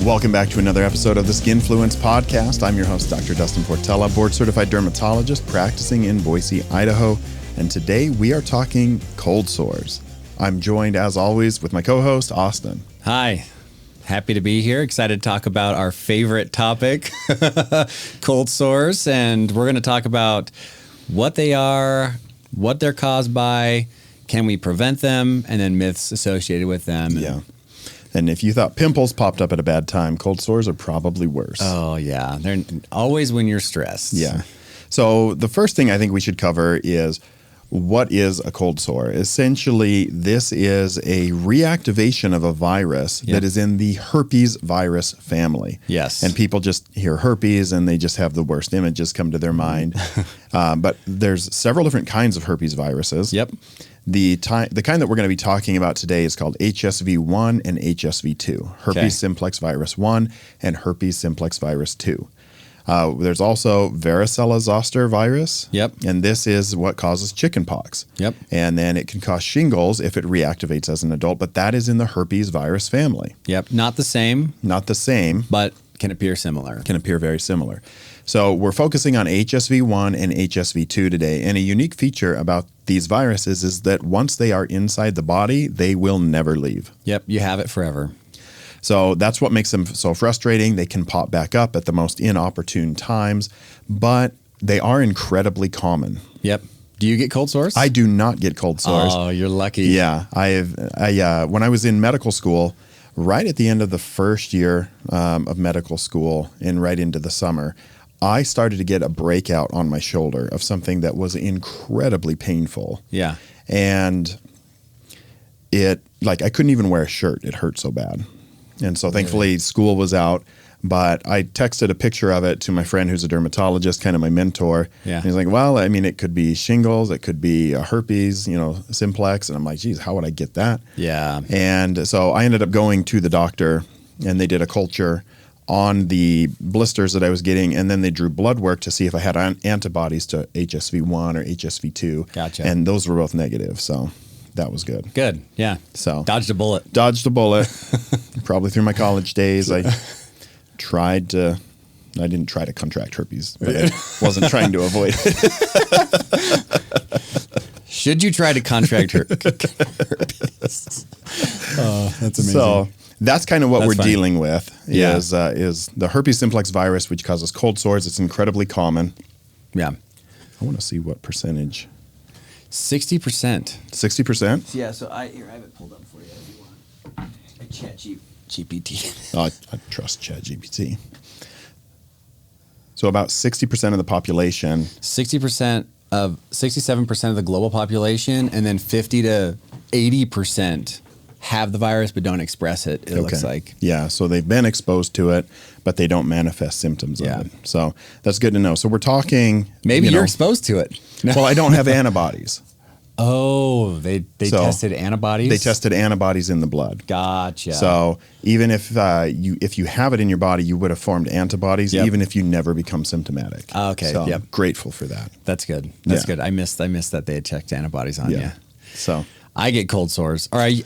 Welcome back to another episode of the Skinfluence Podcast. I'm your host, Dr. Dustin Portela, board-certified dermatologist practicing in Boise, Idaho. And today we are talking cold sores. I'm joined, as always, with my co-host, Austin. Hi. Happy to be here. Excited to talk about our favorite topic, cold sores. And we're going to talk about what they are, what they're caused by, can we prevent them, and then myths associated with them. Yeah. And if you thought pimples popped up at a bad time, cold sores are probably worse. Oh, yeah. They're always when you're stressed. Yeah. So the first thing I think we should cover is what is a cold sore? Essentially, this is a reactivation of a virus that is in the herpes virus family. Yes. And people just hear herpes and they just have the worst images come to their mind. But there's several different kinds of herpes viruses. Yep. The kind that we're going to be talking about today is called HSV1 and HSV2, herpes simplex virus 1 and herpes simplex virus 2. There's also varicella zoster virus. Yep. And this is what causes chickenpox. Yep. And then it can cause shingles if it reactivates as an adult, but that is in the herpes virus family. Yep. Not the same. Not the same. But can appear similar. Can appear very similar. So we're focusing on HSV1 and HSV2 today. And a unique feature about these viruses is that once they are inside the body, they will never leave. Yep. You have it forever. So that's what makes them so frustrating. They can pop back up at the most inopportune times, but they are incredibly common. Yep. Do you get cold sores? I do not get cold sores. Oh, you're lucky. Yeah. When I was in medical school, right at the end of the first year of medical school and right into the summer, I started to get a breakout on my shoulder of something that was incredibly painful. Yeah. And I couldn't even wear a shirt. It hurt so bad. And so thankfully school was out, but I texted a picture of it to my friend who's a dermatologist, kind of my mentor. Yeah. And he's like, well, I mean, it could be shingles, it could be herpes, simplex. And I'm like, geez, how would I get that? Yeah. And so I ended up going to the doctor and they did a culture on the blisters that I was getting. And then they drew blood work to see if I had antibodies to HSV1 or HSV2. Gotcha. And those were both negative. So that was good. Good. Yeah. So Dodged a bullet. Probably through my college days. I didn't try to contract herpes, but I wasn't trying to avoid it. Should you try to contract herpes? Oh, that's amazing. So that's kind of what we're funny. dealing with is the herpes simplex virus, which causes cold sores. It's incredibly common. Yeah. I want to see what percentage. 60%. 60%? Yeah, so I have it pulled up for you if you want. ChatGPT. Oh, I trust ChatGPT. So about 60% of the population. 67% of the global population, and then 50 to 80% have the virus but don't express it, it looks like. Yeah, so they've been exposed to it, but they don't manifest symptoms of it. So that's good to know. So we're talking... Maybe you're exposed to it. Well, I don't have antibodies. Oh, they tested antibodies? They tested antibodies in the blood. Gotcha. So even if you have it in your body, you would have formed antibodies, even if you never become symptomatic. Okay. So I'm grateful for that. That's good. That's good. I missed that they had checked antibodies on you. So I get cold sores. Or I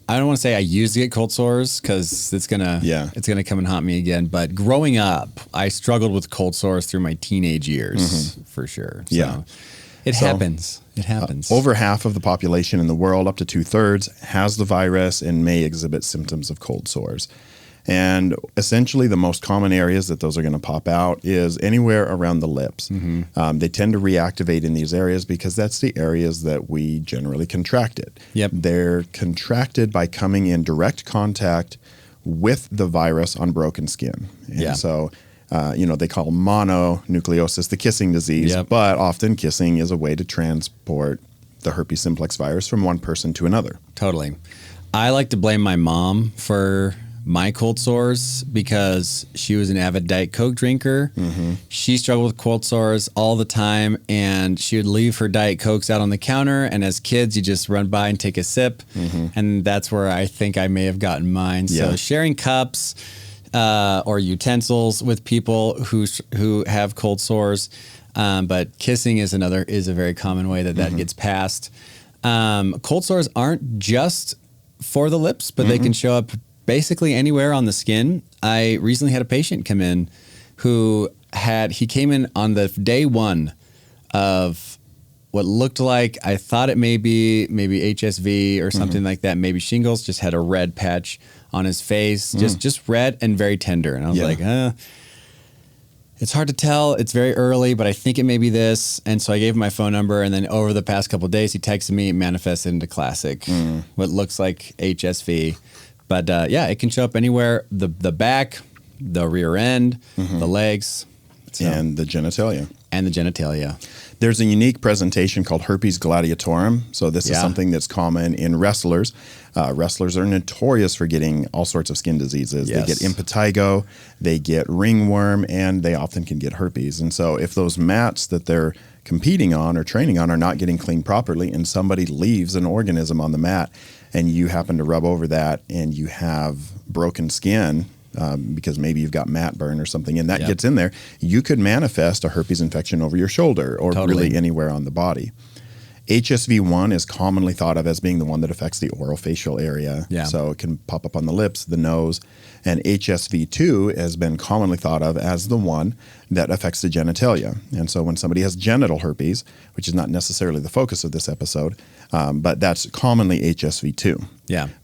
don't want to say I used to get cold sores because it's gonna come and haunt me again. But growing up, I struggled with cold sores through my teenage years for sure. So it happens. It happens. Over half of the population in the world, up to 2/3, has the virus and may exhibit symptoms of cold sores. And essentially the most common areas that those are going to pop out is anywhere around the lips. They tend to reactivate in these areas because that's the areas that we generally contract it. Yep. They're contracted by coming in direct contact with the virus on broken skin. And so, they call mononucleosis the kissing disease, but often kissing is a way to transport the herpes simplex virus from one person to another. Totally. I like to blame my mom for my cold sores because she was an avid Diet Coke drinker. She struggled with cold sores all the time, and she would leave her Diet Cokes out on the counter, and as kids you just run by and take a sip, and that's where I think I may have gotten mine. So sharing cups or utensils with people who have cold sores, but kissing is a very common way that gets passed. Cold sores aren't just for the lips, but they can show up basically anywhere on the skin. I recently had a patient come in who he came in on the day one of what looked like, I thought it may be maybe HSV or something like that, maybe shingles, just had a red patch on his face, just red and very tender. And I was like, it's hard to tell. It's very early, but I think it may be this. And so I gave him my phone number. And then over the past couple of days, he texted me, it manifested into classic, what looks like HSV. But it can show up anywhere, the back, the rear end, the legs. And the genitalia. There's a unique presentation called herpes gladiatorum. So this is something that's common in wrestlers. Wrestlers are notorious for getting all sorts of skin diseases. They get impetigo, they get ringworm, and they often can get herpes. And so if those mats that they're competing on or training on are not getting cleaned properly and somebody leaves an organism on the mat and you happen to rub over that and you have broken skin, because maybe you've got mat burn or something and that gets in there, you could manifest a herpes infection over your shoulder or really anywhere on the body. HSV1 is commonly thought of as being the one that affects the orofacial area. So it can pop up on the lips, the nose. And HSV2 has been commonly thought of as the one that affects the genitalia. And so when somebody has genital herpes, which is not necessarily the focus of this episode, but that's commonly HSV2.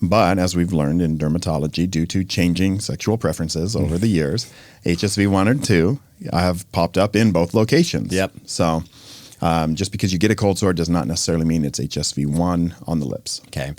But as we've learned in dermatology, due to changing sexual preferences over the years, HSV1 and 2 have popped up in both locations. So just because you get a cold sore does not necessarily mean it's HSV1 on the lips. Okay.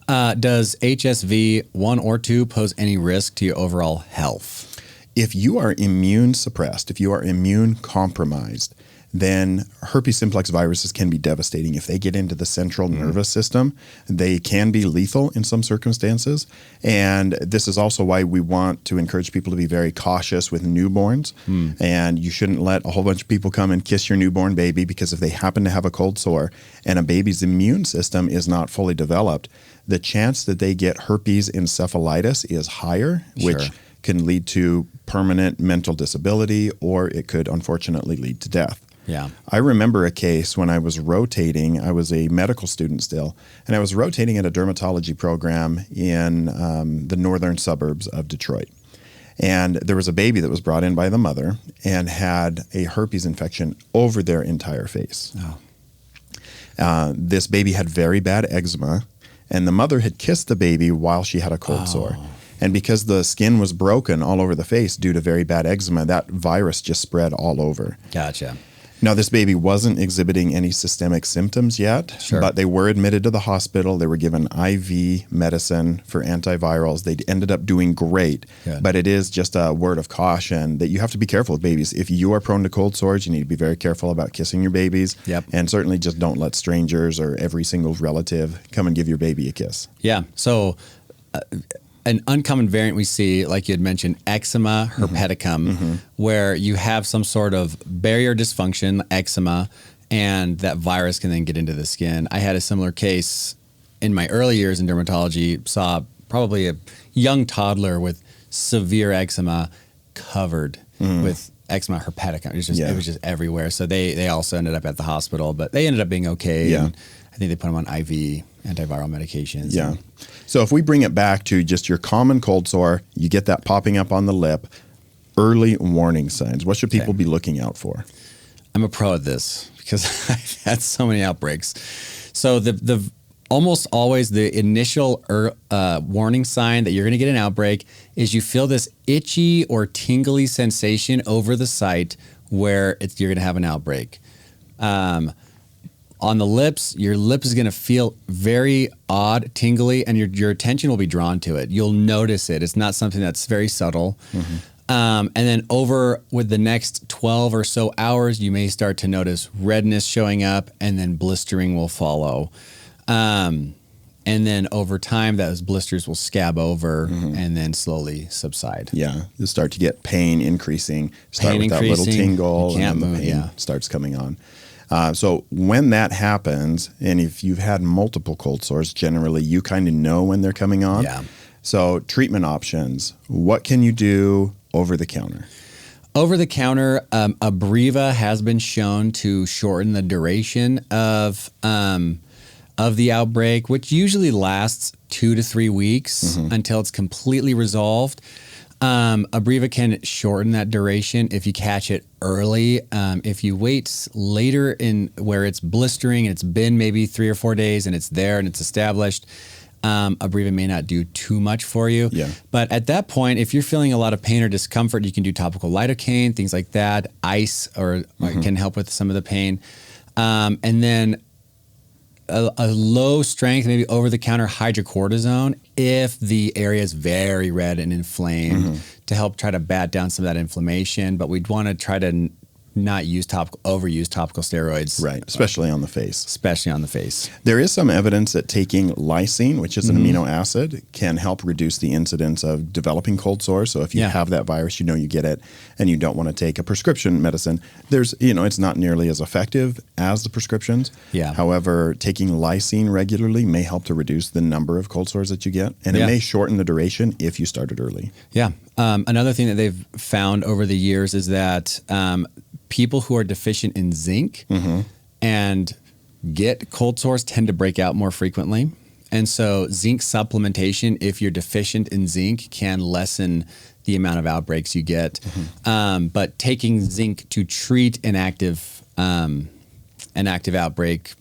Does HSV 1 or 2 pose any risk to your overall health? If you are immune suppressed, if you are immune compromised, then herpes simplex viruses can be devastating. If they get into the central nervous system, they can be lethal in some circumstances. And this is also why we want to encourage people to be very cautious with newborns. And you shouldn't let a whole bunch of people come and kiss your newborn baby, because if they happen to have a cold sore and a baby's immune system is not fully developed, the chance that they get herpes encephalitis is higher, which can lead to permanent mental disability, or it could unfortunately lead to death. I remember a case when I was rotating. I was a medical student still, and I was rotating at a dermatology program in the northern suburbs of Detroit. And there was a baby that was brought in by the mother and had a herpes infection over their entire face. This baby had very bad eczema, and the mother had kissed the baby while she had a cold sore. And because the skin was broken all over the face due to very bad eczema, that virus just spread all over. Now, this baby wasn't exhibiting any systemic symptoms yet, but they were admitted to the hospital. They were given IV medicine for antivirals. They ended up doing great, but it is just a word of caution that you have to be careful with babies. If you are prone to cold sores, you need to be very careful about kissing your babies, and certainly just don't let strangers or every single relative come and give your baby a kiss. So an uncommon variant we see, like you had mentioned, eczema herpeticum, where you have some sort of barrier dysfunction, eczema, and that virus can then get into the skin. I had a similar case in my early years in dermatology, saw probably a young toddler with severe eczema covered with eczema herpeticum. It was just everywhere. So they also ended up at the hospital, but they ended up being okay. And I think they put them on IV antiviral medications. So if we bring it back to just your common cold sore, you get that popping up on the lip, early warning signs. What should people be looking out for? I'm a pro at this because I've had so many outbreaks. So the almost always the initial warning sign that you're going to get an outbreak is you feel this itchy or tingly sensation over the site where you're going to have an outbreak. On the lips, your lip is going to feel very odd, tingly, and your attention will be drawn to it. You'll notice it. It's not something that's very subtle. And then over with the next 12 or so hours, you may start to notice redness showing up, and then blistering will follow. And then over time, those blisters will scab over and then slowly subside. You'll start to get pain increasing. Start with that little tingle, and then the pain starts coming on. So when that happens, and if you've had multiple cold sores, generally you kind of know when they're coming on. So treatment options, what can you do over the counter? Over the counter, Abreva has been shown to shorten the duration of the outbreak, which usually lasts 2 to 3 weeks until it's completely resolved. Abreva can shorten that duration if you catch it early. If you wait later in where it's blistering and it's been maybe 3 or 4 days and it's there and it's established, Abreva may not do too much for you. Yeah. But at that point, if you're feeling a lot of pain or discomfort, you can do topical lidocaine, things like that. Ice or can help with some of the pain. And then a low strength, maybe over-the-counter hydrocortisone if the area is very red and inflamed to help try to bat down some of that inflammation. But we'd want to try to not overuse topical steroids. Right, especially on the face. Especially on the face. There is some evidence that taking lysine, which is an amino acid, can help reduce the incidence of developing cold sores. So if you have that virus, you know you get it, and you don't want to take a prescription medicine, it's not nearly as effective as the prescriptions. Yeah. However, taking lysine regularly may help to reduce the number of cold sores that you get, and it may shorten the duration if you started early. Yeah. Another thing that they've found over the years is that people who are deficient in zinc and get cold sores tend to break out more frequently. And so zinc supplementation, if you're deficient in zinc, can lessen the amount of outbreaks you get. But taking zinc to treat an active outbreak,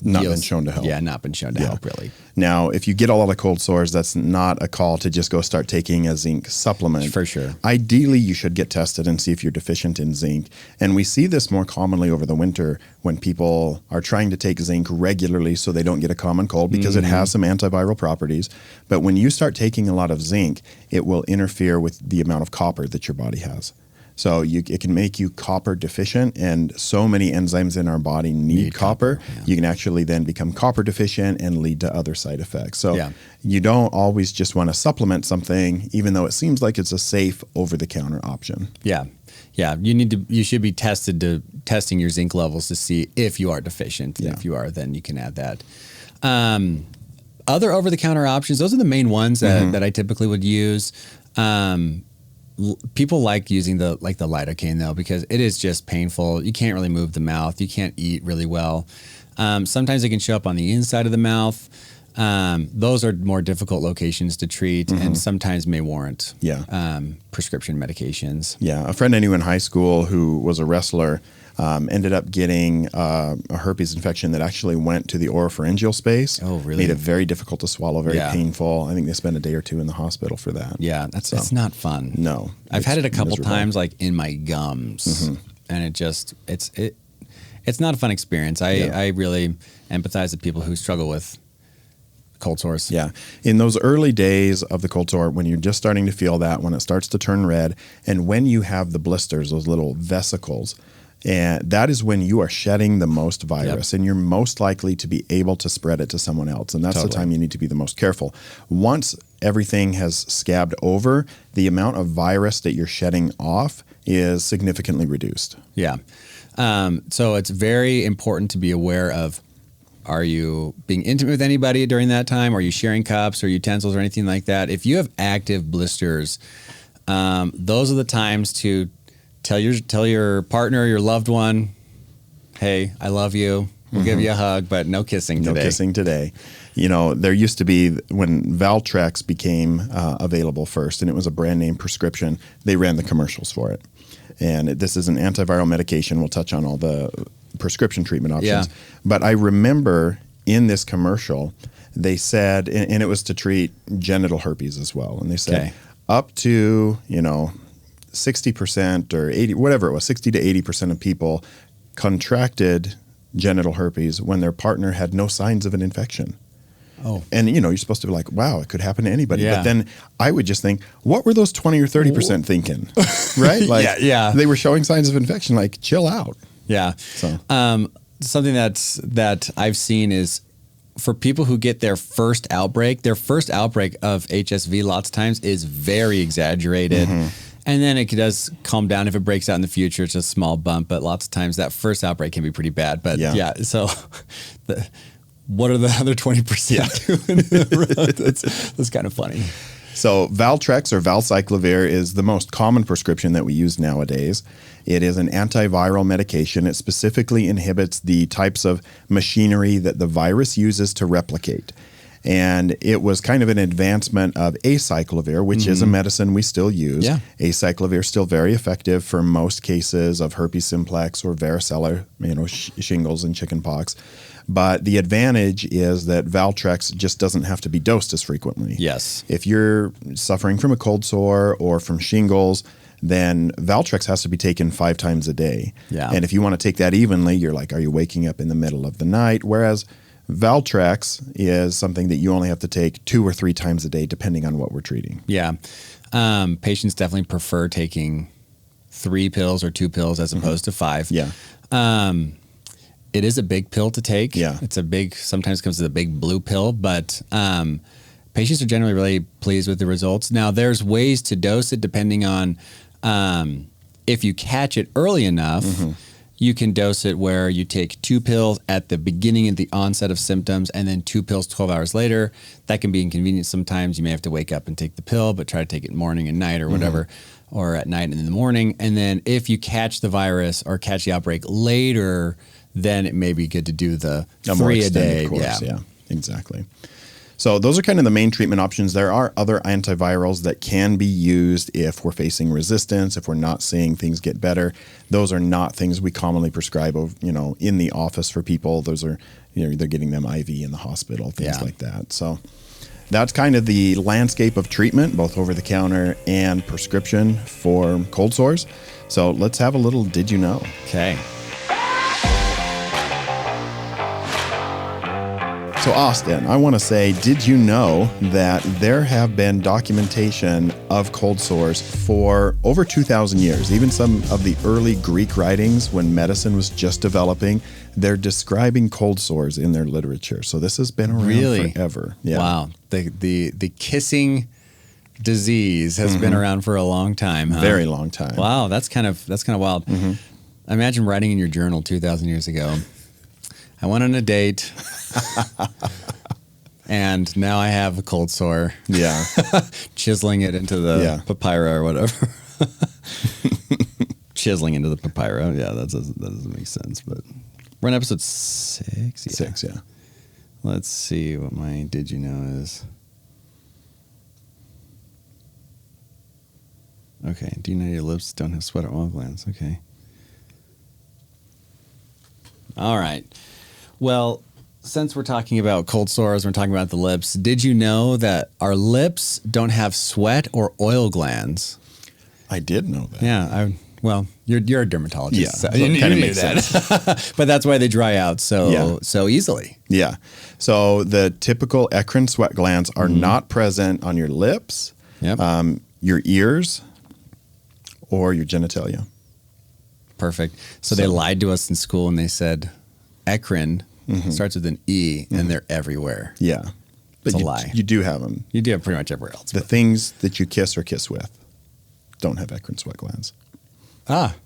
Not been shown to help. Yeah, not been shown to help, really. Now, if you get a lot of cold sores, that's not a call to just go start taking a zinc supplement. For sure. Ideally, you should get tested and see if you're deficient in zinc. And we see this more commonly over the winter when people are trying to take zinc regularly so they don't get a common cold because it has some antiviral properties. But when you start taking a lot of zinc, it will interfere with the amount of copper that your body has. So it can make you copper deficient, and so many enzymes in our body need copper. You can actually then become copper deficient and lead to other side effects. So you don't always just want to supplement something, even though it seems like it's a safe over-the-counter option. Yeah. You should be testing your zinc levels to see if you are deficient. And if you are, then you can add that. Other over-the-counter options, those are the main ones that I typically would use. People like using the lidocaine though, because it is just painful. You can't really move the mouth. You can't eat really well. Sometimes it can show up on the inside of the mouth. Those are more difficult locations to treat and sometimes may warrant prescription medications. Yeah. A friend I knew in high school who was a wrestler ended up getting a herpes infection that actually went to the oropharyngeal space. Oh, really? Made it very difficult to swallow, very painful. I think they spent a day or two in the hospital for that. Yeah, that's not fun. No. I've had it a couple times, like in my gums, and it's not a fun experience. I really empathize with people who struggle with cold sores. Yeah. In those early days of the cold sore, when you're just starting to feel that, when it starts to turn red, and when you have the blisters, those little vesicles, and that is when you are shedding the most virus, and you're most likely to be able to spread it to someone else. And that's the time you need to be the most careful. Once everything has scabbed over, the amount of virus that you're shedding off is significantly reduced. Yeah. So it's very important to be aware of, are you being intimate with anybody during that time? Are you sharing cups or utensils or anything like that? If you have active blisters, those are the times to tell your partner, your loved one, hey, I love you. We'll give you a hug, but no kissing today. No kissing today. You know, there used to be, when Valtrex became available first, and it was a brand name prescription, they ran the commercials for it. And this is an antiviral medication. We'll touch on all the prescription treatment options. But I remember in this commercial, they said, and it was to treat genital herpes as well. And they said up to, 60% or 80, whatever it was, 60 to 80% of people contracted genital herpes when their partner had no signs of an infection. Oh. And, you're supposed to be like, wow, it could happen to anybody. Yeah. But then I would just think, what were those 20 or 30% thinking? Right? Like, they were showing signs of infection, like, chill out. Yeah. So, something that I've seen is for people who get their first outbreak of HSV lots of times is very exaggerated. And then it does calm down if it breaks out in the future. It's a small bump, but lots of times that first outbreak can be pretty bad. But so what are the other 20% doing? That's kind of funny. So Valtrex or Valcyclovir is the most common prescription that we use nowadays. It is an antiviral medication. It specifically inhibits the types of machinery that the virus uses to replicate. And it was kind of an advancement of acyclovir, which is a medicine we still use. Yeah. Acyclovir is still very effective for most cases of herpes simplex or varicella, shingles and chickenpox. But the advantage is that Valtrex just doesn't have to be dosed as frequently. Yes. If you're suffering from a cold sore or from shingles, then Valtrex has to be taken 5 times a day. Yeah. And if you want to take that evenly, you're like, are you waking up in the middle of the night? Whereas Valtrex is something that you only have to take 2 or 3 times a day, depending on what we're treating. Yeah. Patients definitely prefer taking 3 pills or 2 pills as opposed to 5. Yeah. It is a big pill to take. Yeah. It's sometimes comes with a big blue pill, but patients are generally really pleased with the results. Now, there's ways to dose it depending on if you catch it early enough. You can dose it where you take 2 pills at the beginning of the onset of symptoms and then 2 pills 12 hours later. That can be inconvenient sometimes. You may have to wake up and take the pill, but try to take it morning and night or whatever, or at night and in the morning. And then if you catch the virus or catch the outbreak later, then it may be good to do the 3 a day. Course. Yeah, exactly. So those are kind of the main treatment options. There are other antivirals that can be used if we're facing resistance, if we're not seeing things get better. Those are not things we commonly prescribe, in the office for people. Those are, they're getting them IV in the hospital, things like that. So that's kind of the landscape of treatment, both over the counter and prescription for cold sores. So let's have a little Did You Know? Okay. So Austin, I want to say, did you know that there have been documentation of cold sores for over 2,000 years? Even some of the early Greek writings, when medicine was just developing, they're describing cold sores in their literature. So this has been around forever. Yeah. Wow. The kissing disease has been around for a long time. Huh? Very long time. Wow, that's kind of wild. Imagine writing in your journal 2,000 years ago. I went on a date, and now I have a cold sore. Yeah. Chiseling it into the papyra or whatever. Chiseling into the papyra. Yeah, that doesn't make sense. But we're on episode 6. Yeah. 6, yeah. Let's see what my Did You Know is. Okay. Do you know your lips don't have sweat or oil glands? Okay. All right. Well, since we're talking about cold sores, we're talking about the lips. Did you know that our lips don't have sweat or oil glands? I did know that. Yeah. You're a dermatologist. Yeah, so you kind of makes sense. But that's why they dry out so easily. Yeah. So the typical eccrine sweat glands are not present on your lips, your ears, or your genitalia. Perfect. So they lied to us in school and they said eccrine starts with an E and they're everywhere. Yeah. But It's a lie. You do have them. You do have pretty much everywhere else. The things that you kiss or kiss with don't have eccrine sweat glands. Ah.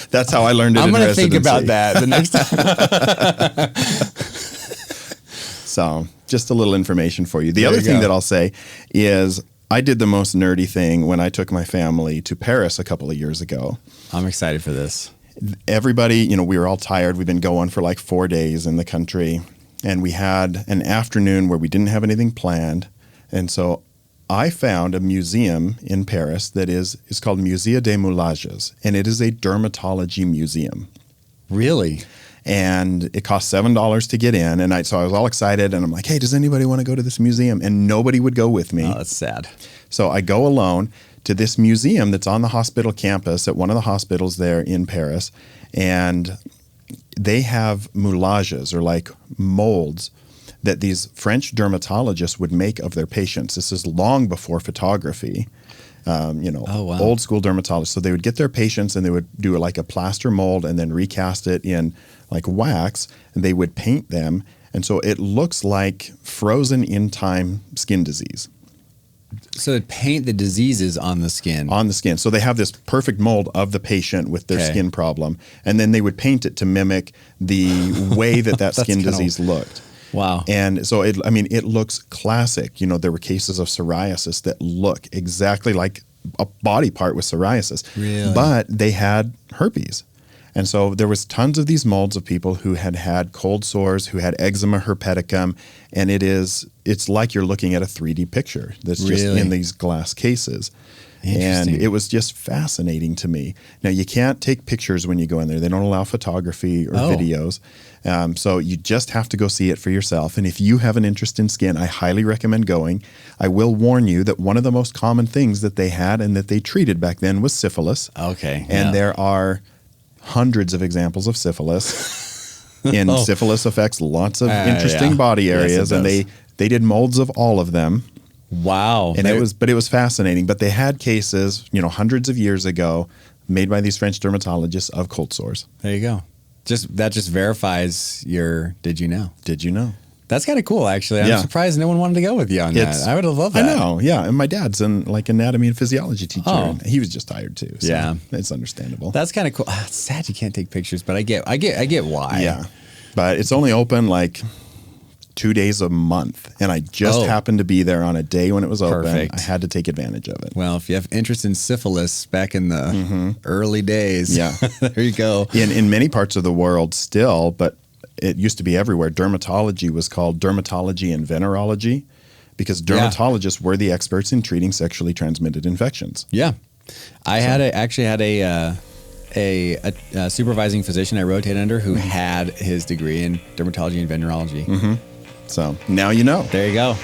That's how I learned it I'm in going to think residency. about that the next time. So just a little information for you. The There other you thing go. that I'll say is I did the most nerdy thing when I took my family to Paris a couple of years ago. I'm excited for this. Everybody, we were all tired. We've been going for like 4 days in the country. And we had an afternoon where we didn't have anything planned. And so I found a museum in Paris that is called Musée des Moulages. And it is a dermatology museum. Really? And it cost $7 to get in. And so I was all excited. And I'm like, hey, does anybody want to go to this museum? And nobody would go with me. Oh, that's sad. So I go alone to this museum that's on the hospital campus at one of the hospitals there in Paris. And they have moulages, or like molds, that these French dermatologists would make of their patients. This is long before photography. wow. Old school dermatologists. So they would get their patients and they would do like a plaster mold and then recast it in like wax, and they would paint them. And so it looks like frozen in time skin disease. So it paint the diseases on the skin. On the skin. So they have this perfect mold of the patient with their skin problem, and then they would paint it to mimic the way that skin disease looked. Wow. And so it looks classic. There were cases of psoriasis that look exactly like a body part with psoriasis. Really? But they had herpes. And so there was tons of these molds of people who had had cold sores, who had eczema herpeticum, and it's like you're looking at a 3D picture that's just in these glass cases. And it was just fascinating to me. Now, you can't take pictures when you go in there. They don't allow photography or videos. So you just have to go see it for yourself. And if you have an interest in skin, I highly recommend going. I will warn you that one of the most common things that they had and that they treated back then was syphilis. Okay. And there are hundreds of examples of syphilis. And syphilis affects lots of interesting body areas. And they did molds of all of them. Wow. And it was fascinating. But they had cases, hundreds of years ago, made by these French dermatologists of cold sores. There you go. That just verifies your did you know? Did you know? That's kind of cool, actually. I'm surprised no one wanted to go with you on that. I would have loved that. I know, yeah. And my dad's an anatomy and physiology teacher. And he was just tired too. So it's understandable. That's kind of cool. It's sad you can't take pictures, but I get why. Yeah. But it's only open like 2 days a month, and I just happened to be there on a day when it was open. Perfect. I had to take advantage of it. Well, if you have interest in syphilis back in the early days, there you go. In many parts of the world still, but it used to be everywhere, dermatology was called dermatology and venerology because dermatologists were the experts in treating sexually transmitted infections. Yeah. I actually had a supervising physician I rotated under who had his degree in dermatology and venerology. So now you know. There you go.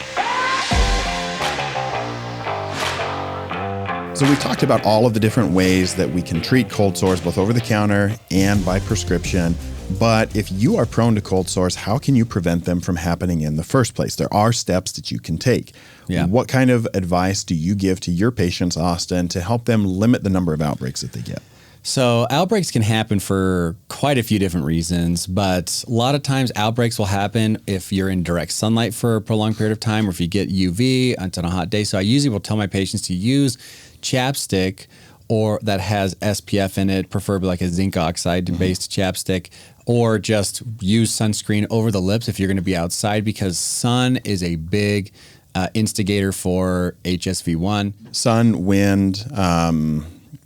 So we talked about all of the different ways that we can treat cold sores, both over the counter and by prescription. But if you are prone to cold sores, how can you prevent them from happening in the first place? There are steps that you can take. Yeah. What kind of advice do you give to your patients, Austin, to help them limit the number of outbreaks that they get? So outbreaks can happen for quite a few different reasons, but a lot of times outbreaks will happen if you're in direct sunlight for a prolonged period of time or if you get UV on a hot day. So I usually will tell my patients to use chapstick or that has SPF in it, preferably like a zinc oxide-based chapstick, or just use sunscreen over the lips if you're going to be outside because sun is a big instigator for HSV1. Sun, wind,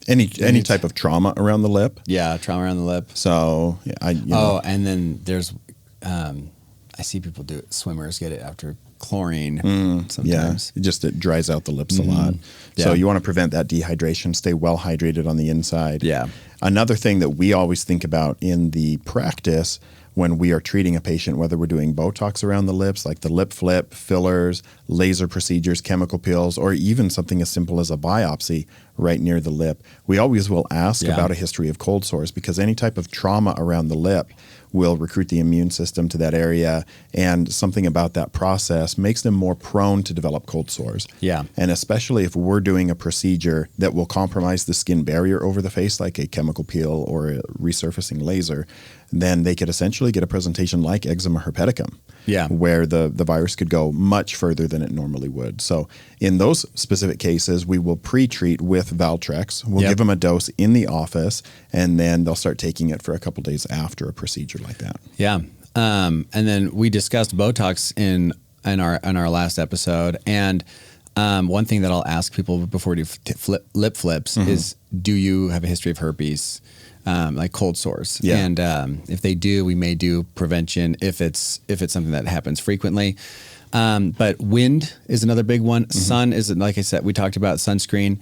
any type of trauma around the lip. Yeah, trauma around the lip. So, and then there's, I see people do it. Swimmers get it after chlorine sometimes. Yeah, it dries out the lips a lot. So you want to prevent that dehydration, stay well hydrated on the inside. Yeah. Another thing that we always think about in the practice when we are treating a patient, whether we're doing Botox around the lips, like the lip flip, fillers, laser procedures, chemical peels, or even something as simple as a biopsy right near the lip, we always will ask about a history of cold sores because any type of trauma around the lip will recruit the immune system to that area, and something about that process makes them more prone to develop cold sores. Yeah. And especially if we're doing a procedure that will compromise the skin barrier over the face, like a chemical peel or a resurfacing laser, then they could essentially get a presentation like eczema herpeticum, where the virus could go much further than it normally would. So in those specific cases, we will pre-treat with Valtrex. We'll give them a dose in the office, and then they'll start taking it for a couple days after a procedure like that. Yeah. And then we discussed Botox in our last episode, and one thing that I'll ask people before we do lip flips is, do you have a history of herpes? Like cold sores. Yeah. And if they do, we may do prevention if it's something that happens frequently. But wind is another big one. Sun is, like I said, we talked about sunscreen.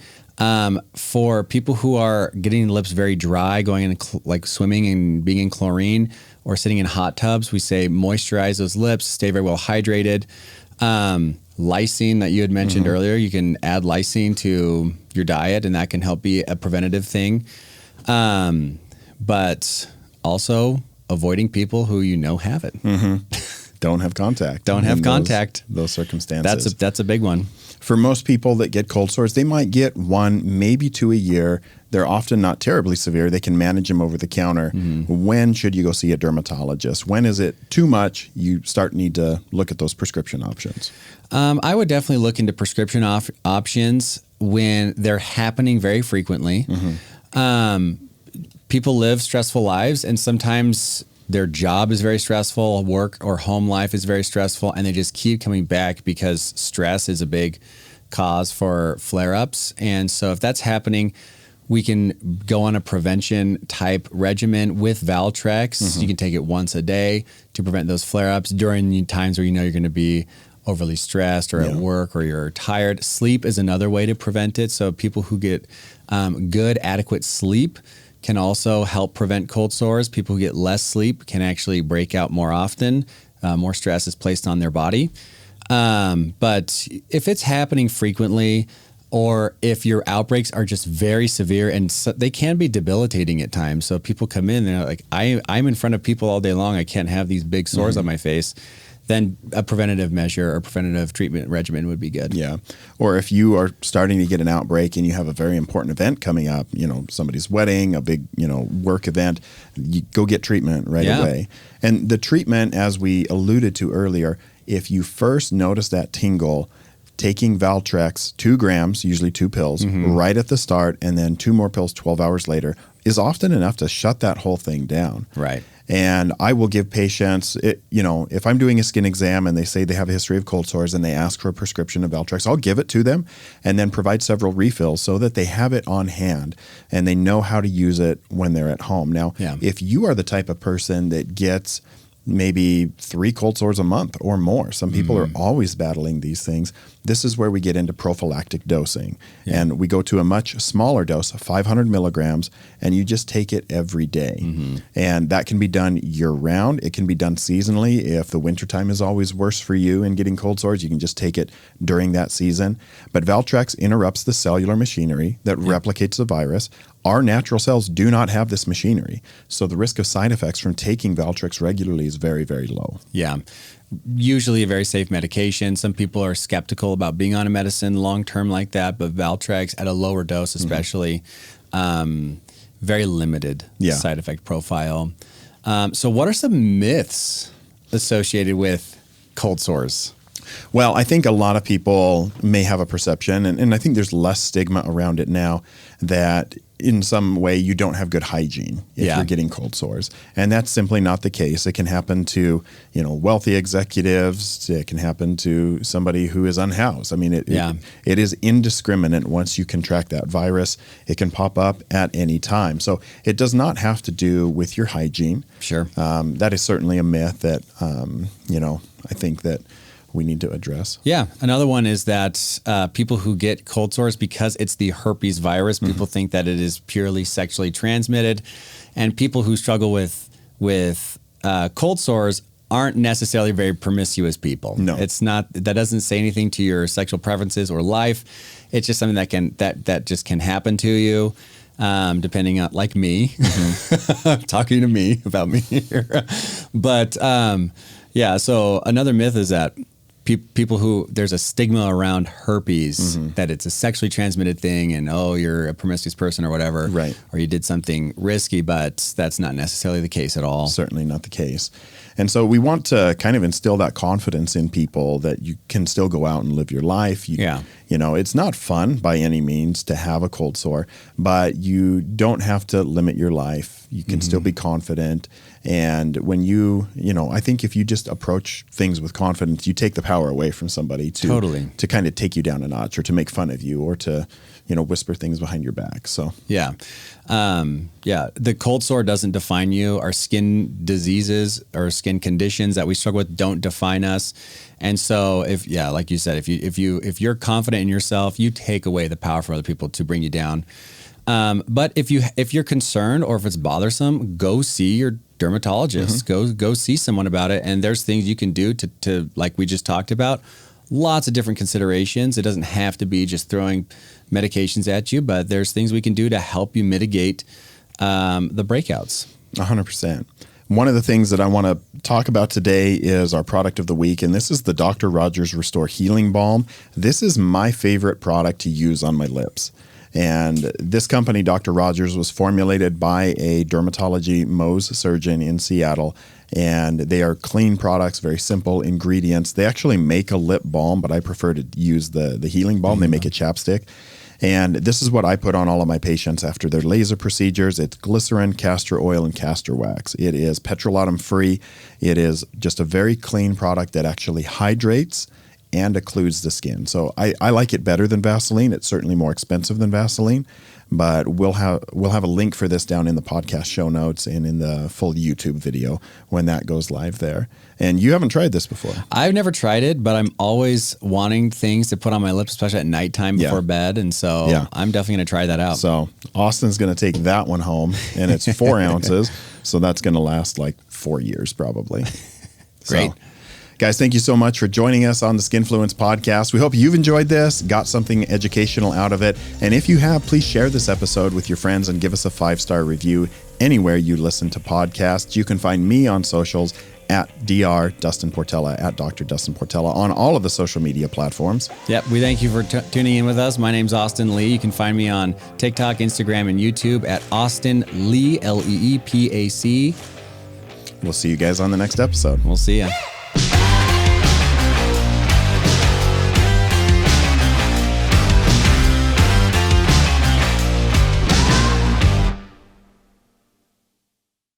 For people who are getting lips very dry, going in like swimming and being in chlorine or sitting in hot tubs, we say moisturize those lips, stay very well hydrated. Lysine that you had mentioned earlier, you can add lysine to your diet and that can help be a preventative thing. But also avoiding people who have it. Don't have contact. Don't have contact. Those circumstances. That's a big one. For most people that get cold sores, they might get 1, maybe 2 a year. They're often not terribly severe. They can manage them over the counter. When should you go see a dermatologist? When is it too much? You need to look at those prescription options. I would definitely look into prescription options when they're happening very frequently. People live stressful lives, and sometimes their job is very stressful, work or home life is very stressful, and they just keep coming back because stress is a big cause for flare-ups. And so if that's happening, We can go on a prevention type regimen with Valtrex. You can take it once a day to prevent those flare-ups during the times where you know you're going to be overly stressed or at work or you're tired. Sleep is another way to prevent it. So people who get good, adequate sleep can also help prevent cold sores. People who get less sleep can actually break out more often. More stress is placed on their body. But if it's happening frequently, or if your outbreaks are just very severe and they can be debilitating at times. So people come in and they're like, I'm in front of people all day long. I can't have these big sores on my face. Then a preventative measure or preventative treatment regimen would be good. Yeah. Or if you are starting to get an outbreak and you have a very important event coming up, somebody's wedding, a big, work event, you go get treatment right away. And the treatment, as we alluded to earlier, if you first notice that tingle, taking Valtrex, 2 grams, usually 2 pills, right at the start, and then 2 more pills 12 hours later is often enough to shut that whole thing down. Right. And I will give patients, if I'm doing a skin exam and they say they have a history of cold sores and they ask for a prescription of Valtrex, I'll give it to them and then provide several refills so that they have it on hand and they know how to use it when they're at home. Now, if you are the type of person that gets maybe 3 cold sores a month or more. Some people are always battling these things. This is where we get into prophylactic dosing. And we go to a much smaller dose, 500 milligrams, and you just take it every day. And that can be done year-round. It can be done seasonally. If the wintertime is always worse for you in getting cold sores, you can just take it during that season. But Valtrex interrupts the cellular machinery that replicates the virus. Our natural cells do not have this machinery. So the risk of side effects from taking Valtrex regularly is very, very low. Yeah. Usually a very safe medication. Some people are skeptical about being on a medicine long-term like that, but Valtrex at a lower dose especially, very limited side effect profile. So what are some myths associated with cold sores? Well, I think a lot of people may have a perception, and I think there's less stigma around it now, that in some way you don't have good hygiene if you're getting cold sores. And that's simply not the case. It can happen to, wealthy executives. It can happen to somebody who is unhoused. I mean, it is indiscriminate once you contract that virus. It can pop up at any time. So it does not have to do with your hygiene. Sure. That is certainly a myth that, I think that we need to address. Yeah. Another one is that people who get cold sores, because it's the herpes virus, people think that it is purely sexually transmitted. And people who struggle with cold sores aren't necessarily very promiscuous people. No. It's not, that doesn't say anything to your sexual preferences or life. It's just something that just can happen to you. Depending on, like me, talking to me about me here. But so another myth is that people who, there's a stigma around herpes, that it's a sexually transmitted thing and, you're a promiscuous person or whatever, right? Or you did something risky, but that's not necessarily the case at all. Certainly not the case. And so we want to kind of instill that confidence in people that you can still go out and live your life. It's not fun by any means to have a cold sore, but you don't have to limit your life. You can still be confident. And when I think if you just approach things with confidence, you take the power away from somebody to kind of take you down a notch or to make fun of you or to, whisper things behind your back. So, the cold sore doesn't define you. Our skin diseases or skin conditions that we struggle with don't define us. And so like you said, if you're confident in yourself, you take away the power from other people to bring you down. But if you're concerned or if it's bothersome, go see your dermatologist. Go see someone about it. And there's things you can do to like we just talked about. Lots of different considerations. It doesn't have to be just throwing medications at you, but there's things we can do to help you mitigate the breakouts. 100%. One of the things that I want to talk about today is our product of the week, and this is the Dr. Rogers Restore Healing Balm. This is my favorite product to use on my lips. And this company, Dr. Rogers, was formulated by a dermatology Mohs surgeon in Seattle. And they are clean products, very simple ingredients. They actually make a lip balm, but I prefer to use the healing balm. They make a chapstick. And this is what I put on all of my patients after their laser procedures. It's glycerin, castor oil, and castor wax. It is petrolatum free. It is just a very clean product that actually hydrates and occludes the skin. So I like it better than Vaseline. It's certainly more expensive than Vaseline, but we'll have a link for this down in the podcast show notes and in the full YouTube video when that goes live there. And you haven't tried this before. I've never tried it, but I'm always wanting things to put on my lips, especially at nighttime before bed. And so I'm definitely going to try that out. So Austin's going to take that one home, and it's 4 ounces. So that's going to last like 4 years probably. Great. So, guys, thank you so much for joining us on the Skinfluence podcast. We hope you've enjoyed this, got something educational out of it. And if you have, please share this episode with your friends and give us a 5-star review anywhere you listen to podcasts. You can find me on socials at Dr. Dustin Portela, at Dr. Dustin Portela on all of the social media platforms. Yep. We thank you for tuning in with us. My name's Austin Lee. You can find me on TikTok, Instagram, and YouTube at Austin Lee, Leepac. We'll see you guys on the next episode. We'll see ya.